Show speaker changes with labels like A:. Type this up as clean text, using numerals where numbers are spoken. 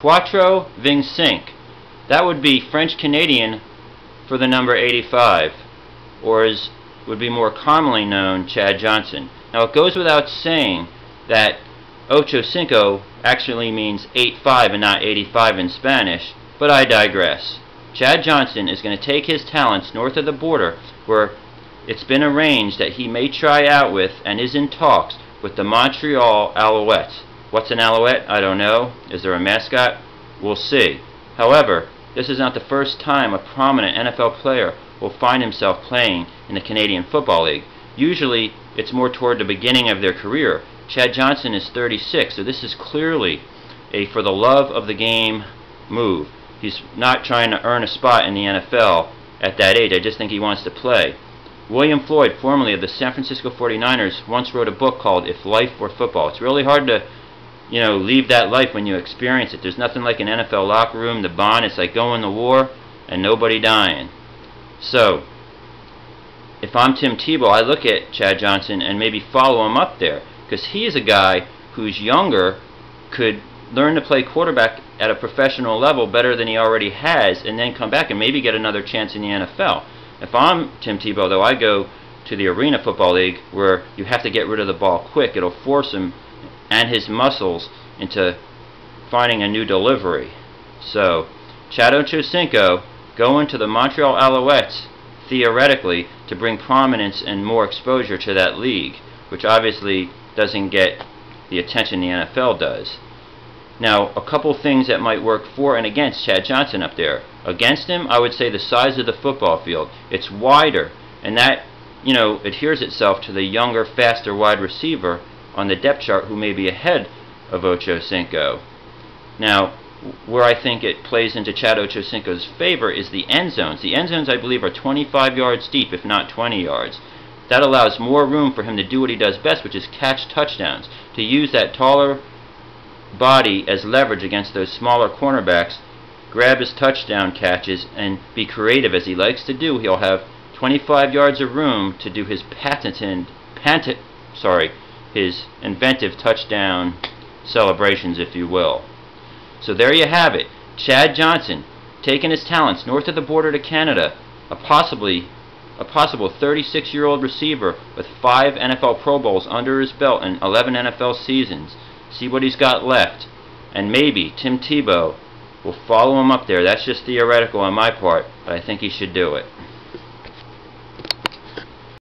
A: Ochocinco. That would be French-Canadian for the number 85, or as would be more commonly known, Chad Johnson. Now it goes without saying that Ochocinco actually means 85 and not 85 in Spanish, but I digress. Chad Johnson is going to take his talents north of the border, where it's been arranged that he may try out with and is in talks with the Montreal Alouettes. What's an Alouette? I don't know. Is there a mascot? We'll see. However, this is not the first time a prominent NFL player will find himself playing in the Canadian Football League. Usually, it's more toward the beginning of their career. Chad Johnson is 36, so this is clearly a for the love of the game move. He's not trying to earn a spot in the NFL at that age. I just think he wants to play. William Floyd, formerly of the San Francisco 49ers, once wrote a book called If Life Were Football. It's really hard to leave that life when you experience it. There's nothing like an NFL locker room, the bond. It's like going to war and nobody dying. So, if I'm Tim Tebow, I look at Chad Johnson and maybe follow him up there, because he is a guy who's younger, could learn to play quarterback at a professional level better than he already has, and then come back and maybe get another chance in the NFL. If I'm Tim Tebow, though, I go to the Arena Football League, where you have to get rid of the ball quick. It'll force him and his muscles into finding a new delivery. So, Chad Ochocinco going to the Montreal Alouettes, theoretically, to bring prominence and more exposure to that league, which obviously doesn't get the attention the NFL does. Now, a couple things that might work for and against Chad Johnson up there. Against him, I would say the size of the football field. It's wider, and that, adheres itself to the younger, faster wide receiver on the depth chart who may be ahead of Ochocinco. Now, where I think it plays into Chad Ochocinco's favor is the end zones. The end zones, I believe, are 25 yards deep, if not 20 yards. That allows more room for him to do what he does best, which is catch touchdowns, to use that taller body as leverage against those smaller cornerbacks, grab his touchdown catches, and be creative as he likes to do. He'll have 25 yards of room to do his his inventive touchdown celebrations, if you will. So there you have it. Chad Johnson taking his talents north of the border to Canada, a possible 36-year-old receiver with 5 NFL Pro Bowls under his belt and 11 NFL seasons. See what he's got left. And maybe Tim Tebow will follow him up there. That's just theoretical on my part, but I think he should do it.